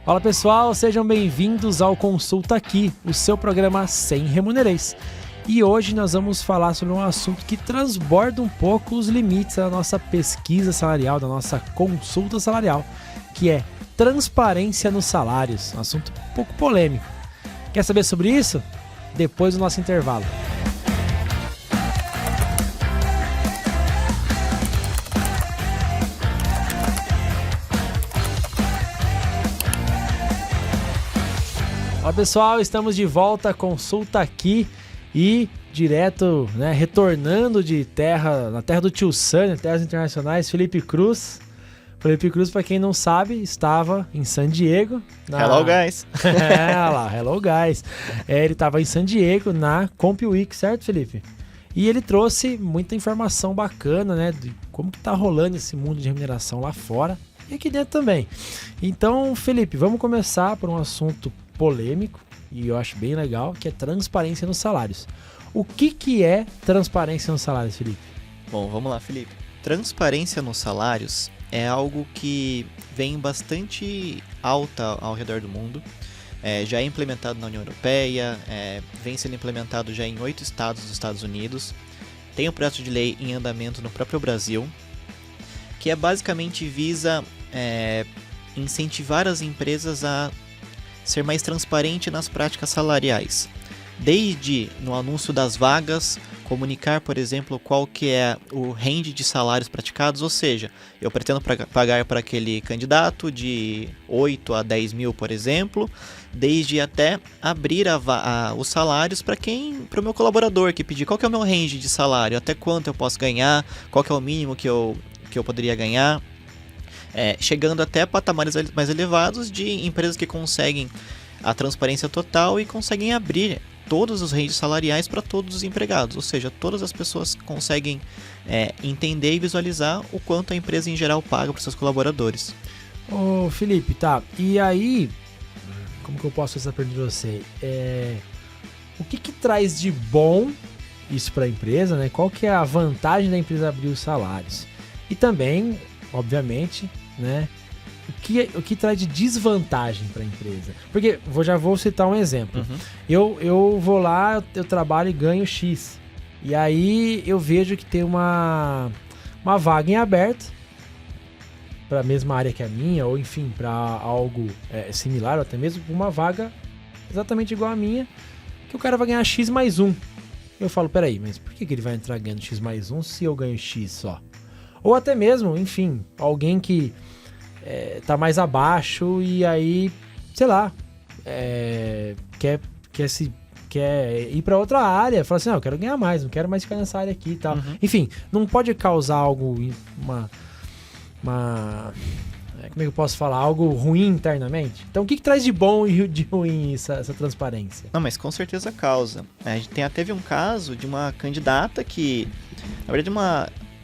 Fala pessoal, sejam bem-vindos ao Consulta Aqui, o seu programa sem remunerais. E hoje nós vamos falar sobre um assunto que transborda um pouco os limites da nossa pesquisa salarial, da nossa consulta salarial, que é transparência nos salários, um assunto um pouco polêmico. Quer saber sobre isso? Depois do nosso intervalo. Olá pessoal, estamos de volta, Consulta Aqui e direto, retornando na terra do Tio Sam, terras internacionais, Felipe Cruz. Felipe Cruz, para quem não sabe, estava em San Diego. Hello, guys! Hello, guys! Ele estava em San Diego na Comp Week, certo, Felipe? E ele trouxe muita informação bacana, de como que tá rolando esse mundo de remuneração lá fora e aqui dentro também. Então, Felipe, vamos começar por um assunto polêmico e eu acho bem legal, que é transparência nos salários. O que é transparência nos salários, Felipe? Bom, vamos lá, Felipe. Transparência nos salários é algo que vem bastante alta ao redor do mundo. Já é implementado na União Europeia, vem sendo implementado já em 8 estados dos Estados Unidos. Tem um projeto de lei em andamento no próprio Brasil, que basicamente visa incentivar as empresas a ser mais transparente nas práticas salariais. Desde no anúncio das vagas, comunicar, por exemplo, qual que é o range de salários praticados, ou seja, eu pretendo pagar para aquele candidato de 8 a 10 mil, por exemplo, desde até abrir os salários para o meu colaborador que pedir qual que é o meu range de salário, até quanto eu posso ganhar, qual que é o mínimo que eu poderia ganhar. Chegando até patamares mais elevados de empresas que conseguem a transparência total e conseguem abrir todos os ranges salariais para todos os empregados, ou seja, todas as pessoas conseguem entender e visualizar o quanto a empresa em geral paga para os seus colaboradores. Ô Felipe, tá, e aí, como que eu posso fazer essa pergunta para você? O que traz de bom isso para a empresa, Qual que é a vantagem da empresa abrir os salários? E também, obviamente, o que traz de desvantagem para a empresa? Porque já vou citar um exemplo. Eu vou lá, eu trabalho e ganho X. E aí eu vejo que tem uma vaga em aberto para a mesma área que a minha, ou enfim, para algo similar, ou até mesmo uma vaga exatamente igual a minha, que o cara vai ganhar X mais 1. Eu falo, peraí, mas por que ele vai entrar ganhando X mais 1 se eu ganho X só? Ou até mesmo, enfim, alguém que tá mais abaixo e aí, sei lá, quer ir para outra área, fala assim, não, eu quero ganhar mais, não quero mais ficar nessa área aqui e tal. Enfim, não pode causar algo, como é que eu posso falar, algo ruim internamente? Então o que traz de bom e de ruim essa transparência? Não, mas com certeza causa. A gente teve um caso de uma candidata que, na verdade,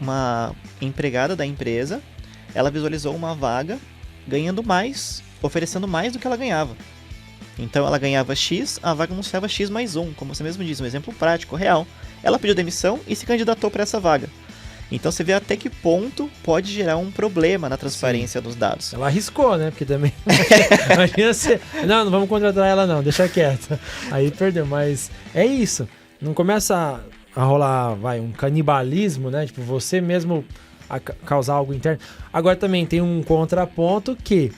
uma empregada da empresa, ela visualizou uma vaga ganhando mais, oferecendo mais do que ela ganhava. Então ela ganhava X, a vaga anunciava X mais 1, como você mesmo disse, um exemplo prático, real. Ela pediu demissão e se candidatou para essa vaga. Então você vê até que ponto pode gerar um problema na transparência dos dados. Ela arriscou, Porque também... Imagina você... Não vamos contratar ela não, deixa quieto. Aí perdeu, mas é isso. Não começa a rolar, um canibalismo, Tipo, você mesmo causar algo interno. Agora também tem um contraponto que,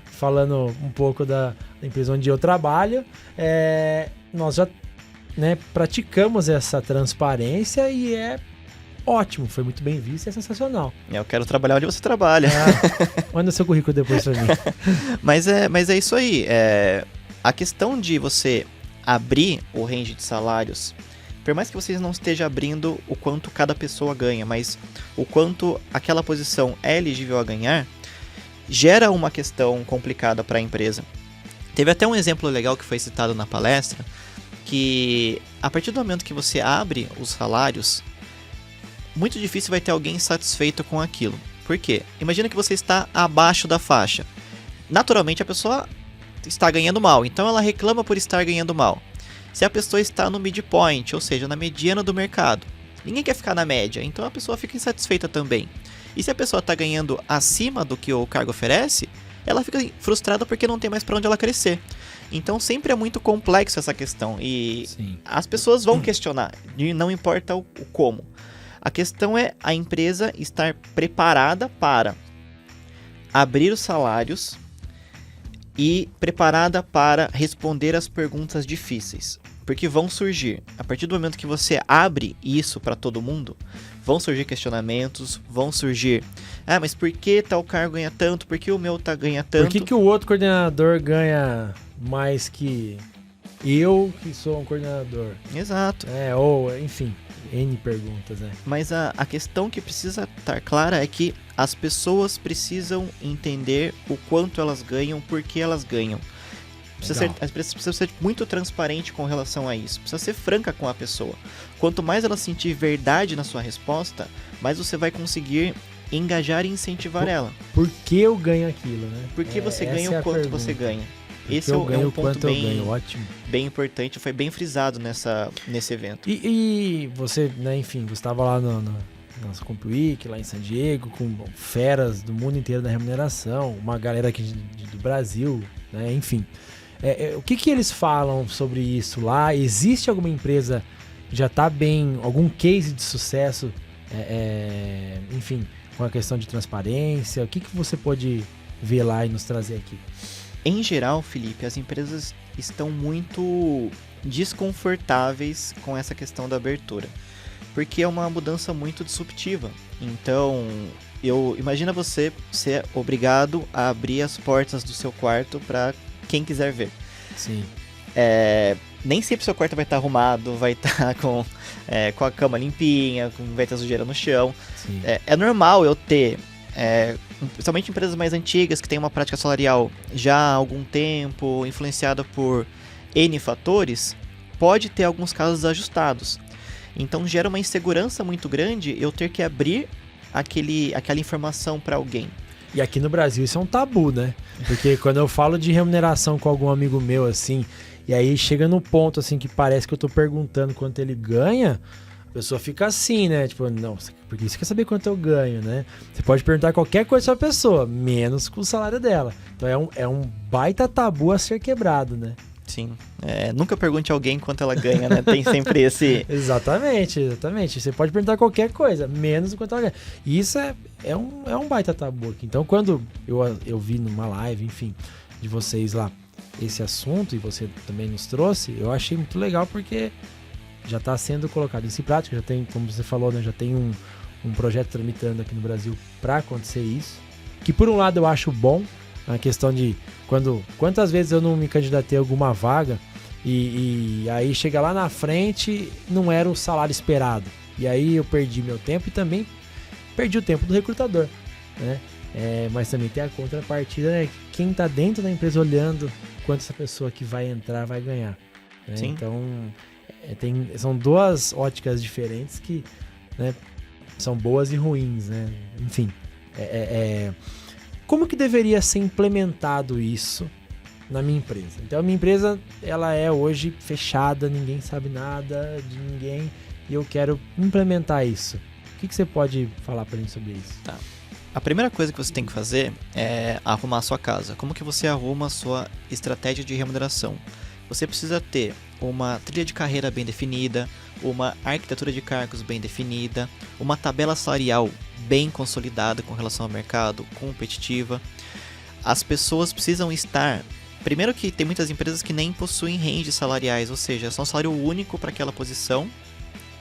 falando um pouco da empresa onde eu trabalho, nós já praticamos essa transparência e é ótimo, foi muito bem visto e é sensacional. Eu quero trabalhar onde você trabalha. Manda seu currículo depois pra mim. Mas é isso aí. A questão de você abrir o range de salários, por mais que vocês não estejam abrindo o quanto cada pessoa ganha, mas o quanto aquela posição é elegível a ganhar, gera uma questão complicada para a empresa. Teve até um exemplo legal que foi citado na palestra, que a partir do momento que você abre os salários, muito difícil vai ter alguém satisfeito com aquilo. Por quê? Imagina que você está abaixo da faixa. Naturalmente a pessoa está ganhando mal, então ela reclama por estar ganhando mal. Se a pessoa está no midpoint, ou seja, na mediana do mercado, ninguém quer ficar na média, então a pessoa fica insatisfeita também. E se a pessoa está ganhando acima do que o cargo oferece, ela fica frustrada porque não tem mais para onde ela crescer. Então sempre é muito complexo essa questão e Sim. as pessoas vão questionar, e não importa o como. A questão é a empresa estar preparada para abrir os salários e preparada para responder as perguntas difíceis. Porque vão surgir, a partir do momento que você abre isso para todo mundo, vão surgir questionamentos, vão surgir, mas por que tal cargo ganha tanto, por que o meu ganha tanto? Por que o outro coordenador ganha mais que eu, que sou um coordenador? Exato. Ou, enfim, N perguntas, né? Mas a questão que precisa estar clara é que as pessoas precisam entender o quanto elas ganham, por que elas ganham. Precisa ser muito transparente com relação a isso. Precisa ser franca com a pessoa. Quanto mais ela sentir verdade na sua resposta, mais você vai conseguir engajar e incentivar ela. Por que eu ganho aquilo, né? Por que você ganha o quanto você ganha? Esse é um ponto ótimo. Bem importante, foi bem frisado nesse evento. E você, né, enfim, você estava lá no nossa Comp Week, lá em San Diego, com feras do mundo inteiro da remuneração, uma galera aqui do Brasil, né, enfim. O que eles falam sobre isso lá? Existe alguma empresa que já está bem, algum case de sucesso, enfim, com a questão de transparência? O que você pode ver lá e nos trazer aqui? Em geral, Felipe, as empresas estão muito desconfortáveis com essa questão da abertura, porque é uma mudança muito disruptiva. Então, imagina você ser obrigado a abrir as portas do seu quarto para quem quiser ver. Sim. Nem sempre seu quarto vai estar arrumado, vai estar com a cama limpinha, vai ter sujeira no chão. Sim. É normal eu ter, principalmente empresas mais antigas que têm uma prática salarial já há algum tempo, influenciada por N fatores, pode ter alguns casos ajustados. Então gera uma insegurança muito grande eu ter que abrir aquela informação para alguém. E aqui no Brasil isso é um tabu, né? Porque quando eu falo de remuneração com algum amigo meu, assim, e aí chega no ponto, assim, que parece que eu tô perguntando quanto ele ganha, a pessoa fica assim, né? Tipo, não, porque você quer saber quanto eu ganho, né? Você pode perguntar qualquer coisa pra pessoa, menos com o salário dela. Então é um baita tabu a ser quebrado, né? Sim. Nunca pergunte a alguém quanto ela ganha, né? Tem sempre esse... Exatamente. Você pode perguntar qualquer coisa, menos o quanto ela ganha. E isso é um baita tabu aqui. Então, quando eu vi numa live, enfim, de vocês lá, esse assunto, e você também nos trouxe, eu achei muito legal porque já está sendo colocado em prática, já tem, como você falou, né, já tem um projeto tramitando aqui no Brasil para acontecer isso, que por um lado eu acho bom, na questão de quantas vezes eu não me candidatei a alguma vaga e aí chega lá na frente, não era o salário esperado, e aí eu perdi meu tempo e também perdi o tempo do recrutador, né? Mas também tem a contrapartida, né? Quem está dentro da empresa olhando quanto essa pessoa que vai entrar vai ganhar, né? Então são duas óticas diferentes que, né, são boas e ruins, né? Enfim, como que deveria ser implementado isso na minha empresa? Então a minha empresa, ela é hoje fechada, ninguém sabe nada de ninguém e eu quero implementar isso. O que você pode falar pra gente sobre isso? Tá. A primeira coisa que você tem que fazer é arrumar a sua casa. Como que você arruma a sua estratégia de remuneração? Você precisa ter uma trilha de carreira bem definida, uma arquitetura de cargos bem definida, uma tabela salarial bem consolidada com relação ao mercado, competitiva. As pessoas precisam estar... Primeiro que tem muitas empresas que nem possuem ranges salariais, ou seja, são um salário único para aquela posição,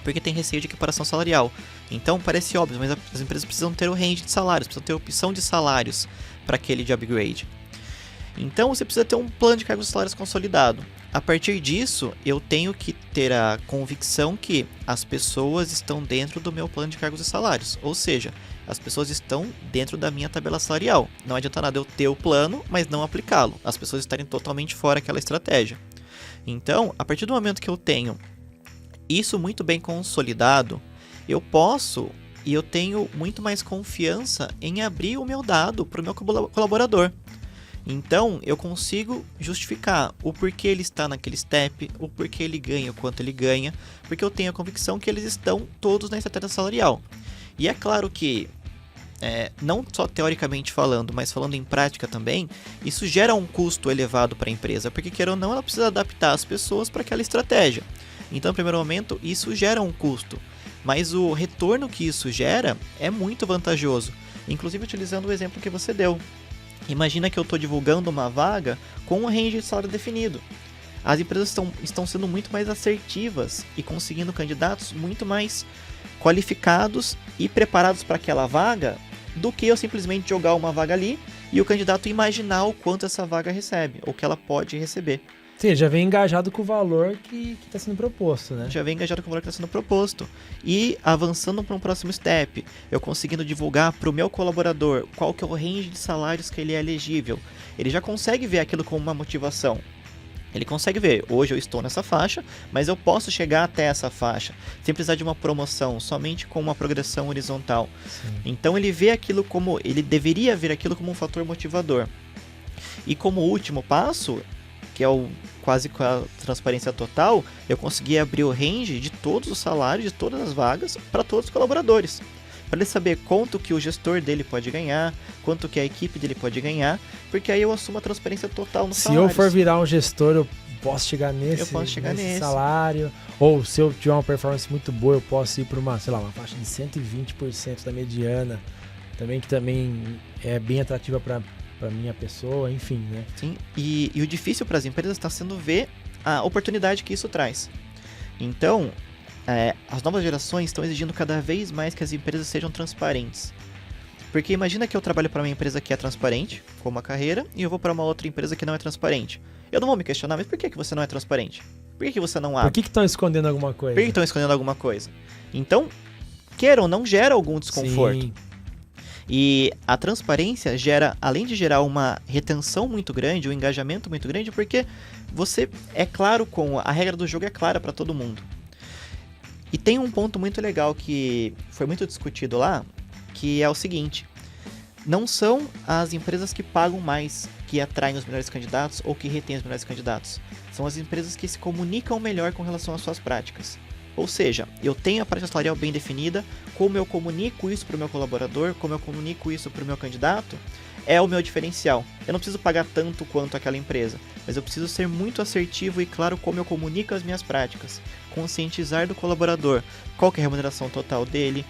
porque tem receio de equiparação salarial. Então parece óbvio, mas as empresas precisam ter o range de salários, precisam ter opção de salários para aquele de upgrade. Então você precisa ter um plano de cargos e salários consolidado. A partir disso, eu tenho que ter a convicção que as pessoas estão dentro do meu plano de cargos e salários. Ou seja, as pessoas estão dentro da minha tabela salarial. Não adianta nada eu ter o plano, mas não aplicá-lo. As pessoas estarem totalmente fora daquela estratégia. Então, a partir do momento que eu tenho isso muito bem consolidado, eu posso e eu tenho muito mais confiança em abrir o meu dado para o meu colaborador. Então, eu consigo justificar o porquê ele está naquele step, o porquê ele ganha, o quanto ele ganha, porque eu tenho a convicção que eles estão todos na estratégia salarial. E é claro que não só teoricamente falando, mas falando em prática também, isso gera um custo elevado para a empresa, porque queira ou não, ela precisa adaptar as pessoas para aquela estratégia. Então, no primeiro momento, isso gera um custo, mas o retorno que isso gera é muito vantajoso, inclusive utilizando o exemplo que você deu. Imagina que eu estou divulgando uma vaga com um range de salário definido. As empresas estão sendo muito mais assertivas e conseguindo candidatos muito mais qualificados e preparados para aquela vaga do que eu simplesmente jogar uma vaga ali e o candidato imaginar o quanto essa vaga recebe, ou que ela pode receber. Sim, já vem engajado com o valor que está sendo proposto, né? Já vem engajado com o valor que está sendo proposto. E avançando para um próximo step, eu conseguindo divulgar para o meu colaborador qual que é o range de salários que ele é elegível. Ele já consegue ver aquilo como uma motivação. Ele consegue ver, hoje eu estou nessa faixa, mas eu posso chegar até essa faixa, sem precisar de uma promoção, somente com uma progressão horizontal. Sim. Então ele vê aquilo como, ele deveria ver aquilo como um fator motivador. E como último passo, que é quase com a transparência total, eu consegui abrir o range de todos os salários, de todas as vagas, para todos os colaboradores. Para ele saber quanto que o gestor dele pode ganhar, quanto que a equipe dele pode ganhar, porque aí eu assumo a transparência total no salário. Se eu for virar um gestor, eu posso chegar nesse salário, ou se eu tiver uma performance muito boa, eu posso ir para uma faixa de 120% da mediana, que também é bem atrativa para minha pessoa, enfim, né? Sim, e o difícil para as empresas está sendo ver a oportunidade que isso traz. Então, as novas gerações estão exigindo cada vez mais que as empresas sejam transparentes. Porque imagina que eu trabalho para uma empresa que é transparente, com uma carreira, e eu vou para uma outra empresa que não é transparente. Eu não vou me questionar, mas por que você não é transparente? Por que você não abre? Por que estão escondendo alguma coisa? Por que estão escondendo alguma coisa? Então, queira ou não, gera algum desconforto. Sim. E a transparência gera, além de gerar uma retenção muito grande, um engajamento muito grande, porque você é claro a regra do jogo é clara para todo mundo. E tem um ponto muito legal que foi muito discutido lá, que é o seguinte: não são as empresas que pagam mais que atraem os melhores candidatos ou que retêm os melhores candidatos. São as empresas que se comunicam melhor com relação às suas práticas. Ou seja, eu tenho a prática salarial bem definida, como eu comunico isso para o meu colaborador, como eu comunico isso para o meu candidato, é o meu diferencial. Eu não preciso pagar tanto quanto aquela empresa, mas eu preciso ser muito assertivo e claro como eu comunico as minhas práticas. Conscientizar do colaborador qual que é a remuneração total dele,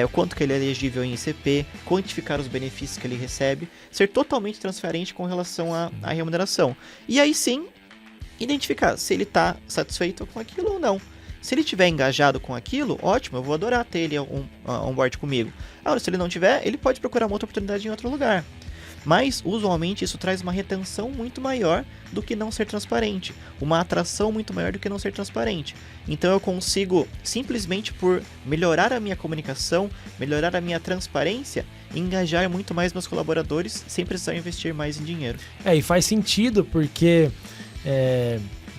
o quanto que ele é elegível em ICP, quantificar os benefícios que ele recebe, ser totalmente transparente com relação à remuneração. E aí sim, identificar se ele está satisfeito com aquilo ou não. Se ele estiver engajado com aquilo, ótimo, eu vou adorar ter ele on board comigo. Agora, se ele não tiver, ele pode procurar uma outra oportunidade em outro lugar. Mas, usualmente, isso traz uma retenção muito maior do que não ser transparente. Uma atração muito maior do que não ser transparente. Então, eu consigo, simplesmente por melhorar a minha comunicação, melhorar a minha transparência, engajar muito mais meus colaboradores sem precisar investir mais em dinheiro. E faz sentido, porque...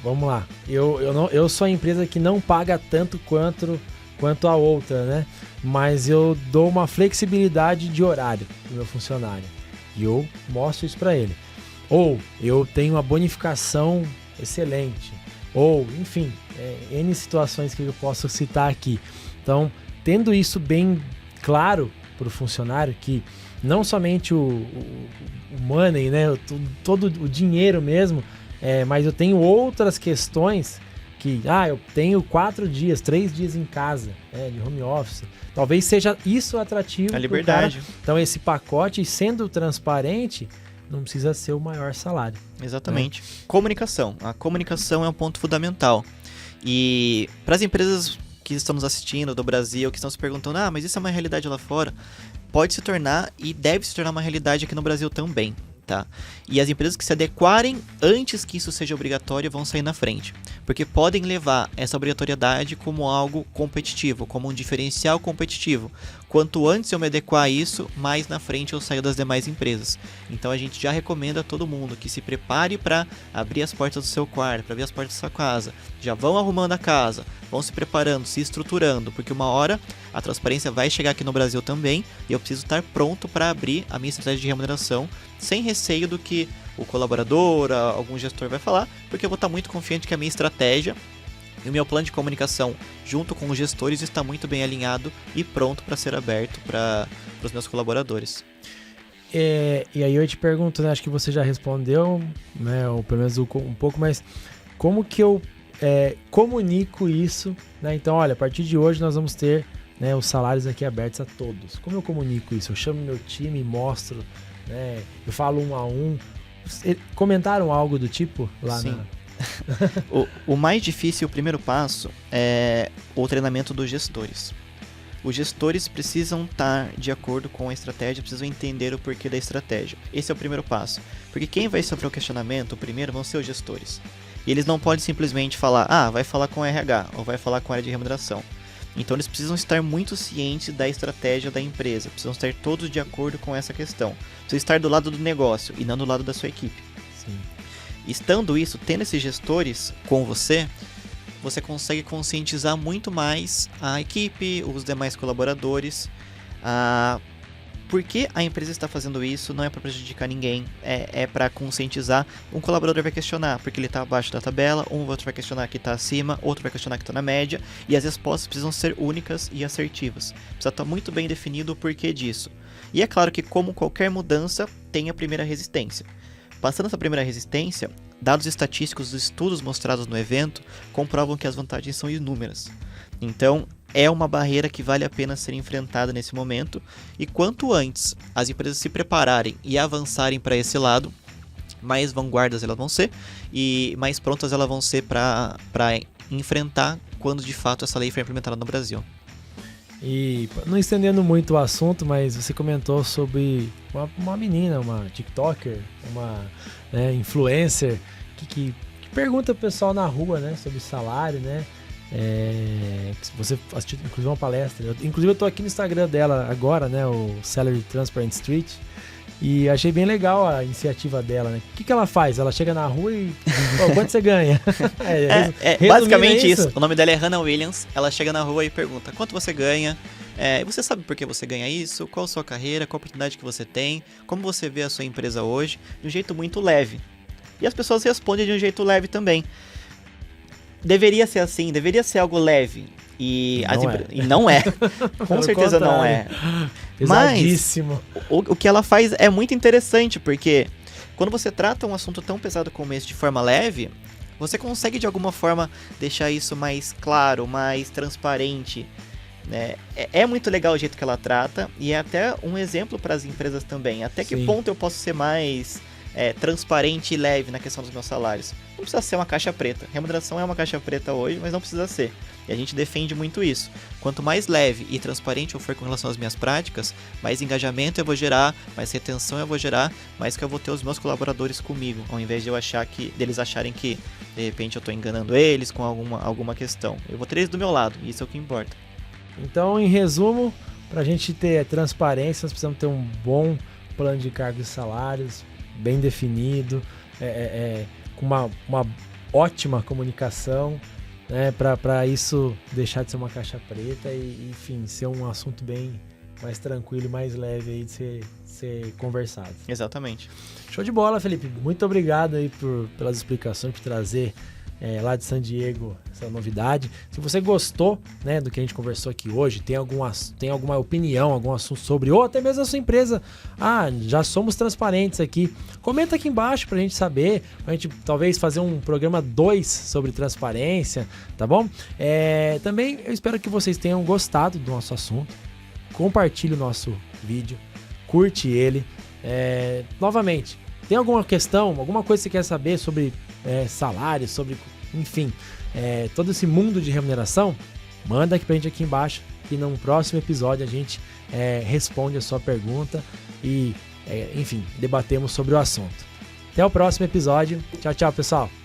vamos lá, eu sou a empresa que não paga tanto quanto a outra, né? Mas eu dou uma flexibilidade de horário pro meu funcionário e eu mostro isso para ele. Ou eu tenho uma bonificação excelente, ou enfim, N situações que eu posso citar aqui. Então, tendo isso bem claro para o funcionário, que não somente o money, né? Todo o dinheiro mesmo, mas eu tenho outras questões que, eu tenho 3 dias em casa, de home office. Talvez seja isso atrativo. A liberdade. Pro cara. Então esse pacote, sendo transparente, não precisa ser o maior salário. Exatamente. Comunicação. A comunicação é um ponto fundamental. E para as empresas que estão nos assistindo do Brasil, que estão se perguntando, mas isso é uma realidade lá fora, pode se tornar e deve se tornar uma realidade aqui no Brasil também. Tá? E as empresas que se adequarem antes que isso seja obrigatório vão sair na frente, porque podem levar essa obrigatoriedade como algo competitivo, como um diferencial competitivo. Quanto antes eu me adequar a isso, mais na frente eu saio das demais empresas. Então a gente já recomenda a todo mundo que se prepare para abrir as portas do seu quarto, para abrir as portas da sua casa. Já vão arrumando a casa, vão se preparando, se estruturando, porque uma hora a transparência vai chegar aqui no Brasil também e eu preciso estar pronto para abrir a minha estratégia de remuneração sem receio do que o colaborador, algum gestor vai falar, porque eu vou estar muito confiante que a minha estratégia E o meu plano de comunicação junto com os gestores está muito bem alinhado e pronto para ser aberto para os meus colaboradores. E aí eu te pergunto, né, acho que você já respondeu, né, ou pelo menos um pouco, mas como que eu comunico isso, né? Então, olha, a partir de hoje nós vamos ter, né, os salários aqui abertos a todos. Como eu comunico isso? Eu chamo meu time, mostro, né, eu falo 1 a 1. Comentaram algo do tipo lá? Sim. O mais difícil, o primeiro passo, é o treinamento dos gestores. Os gestores precisam estar de acordo com a estratégia, precisam entender o porquê da estratégia. Esse é o primeiro passo. Porque quem vai sofrer o questionamento, primeiro, vão ser os gestores. E eles não podem simplesmente falar, vai falar com o RH, ou vai falar com a área de remuneração. Então eles precisam estar muito cientes da estratégia da empresa, precisam estar todos de acordo com essa questão. Precisam estar do lado do negócio e não do lado da sua equipe. Sim. Estando isso, tendo esses gestores com você consegue conscientizar muito mais a equipe, os demais colaboradores. Por que a empresa está fazendo isso? Não é para prejudicar ninguém, é para conscientizar. Um colaborador vai questionar porque ele está abaixo da tabela, outro vai questionar que está acima, outro vai questionar que está na média, e as respostas precisam ser únicas e assertivas. Precisa estar muito bem definido o porquê disso. E é claro que, como qualquer mudança, tem a primeira resistência. Passando essa primeira resistência, dados estatísticos dos estudos mostrados no evento comprovam que as vantagens são inúmeras. Então, é uma barreira que vale a pena ser enfrentada nesse momento, e quanto antes as empresas se prepararem e avançarem para esse lado, mais vanguardas elas vão ser e mais prontas elas vão ser para enfrentar quando de fato essa lei for implementada no Brasil. E não estendendo muito o assunto, mas você comentou sobre uma menina, uma TikToker, uma influencer, que pergunta pro pessoal na rua, né, sobre salário, né? Você assistiu inclusive uma palestra. Inclusive eu tô aqui no Instagram dela agora, né, o Salary Transparent Street, e achei bem legal a iniciativa dela, né? O que ela faz? Ela chega na rua e... quanto você ganha? Basicamente isso. O nome dela é Hannah Williams. Ela chega na rua e pergunta, quanto você ganha? Você sabe por que você ganha isso? Qual a sua carreira? Qual a oportunidade que você tem? Como você vê a sua empresa hoje? De um jeito muito leve. E as pessoas respondem de um jeito leve também. Deveria ser assim, deveria ser algo leve. E não é. Com certeza não é. Pesadíssimo. Mas o que ela faz é muito interessante, porque quando você trata um assunto tão pesado como esse de forma leve, você consegue de alguma forma deixar isso mais claro, mais transparente, né? É muito legal o jeito que ela trata, e é até um exemplo para as empresas também. Até que ponto eu posso ser mais transparente e leve na questão dos meus salários? Não precisa ser uma caixa preta. Remuneração é uma caixa preta hoje, mas não precisa ser. E a gente defende muito isso. Quanto mais leve e transparente eu for com relação às minhas práticas, mais engajamento eu vou gerar, mais retenção eu vou gerar, mais que eu vou ter os meus colaboradores comigo, ao invés de deles acharem que de repente eu estou enganando eles com alguma questão. Eu vou ter eles do meu lado, e isso é o que importa. Então, em resumo, para a gente ter transparência, nós precisamos ter um bom plano de cargos e salários, bem definido, com uma ótima comunicação, né, para isso deixar de ser uma caixa preta e, enfim, ser um assunto bem mais tranquilo e mais leve aí de ser conversado. Exatamente. Show de bola, Felipe. Muito obrigado aí pelas explicações, por trazer lá de San Diego essa novidade. Se você gostou, né, do que a gente conversou aqui hoje, tem alguma opinião, algum assunto sobre, ou até mesmo a sua empresa, já somos transparentes aqui, comenta aqui embaixo pra gente saber, pra gente talvez fazer um programa 2 sobre transparência, tá bom? Também eu espero que vocês tenham gostado do nosso assunto. Compartilhe o nosso vídeo, curte ele. Novamente, tem alguma questão, alguma coisa que você quer saber sobre salário, sobre, enfim, todo esse mundo de remuneração? Manda aqui pra gente aqui embaixo, que no próximo episódio a gente responde a sua pergunta e, enfim, debatemos sobre o assunto. Até o próximo episódio. Tchau, tchau, pessoal!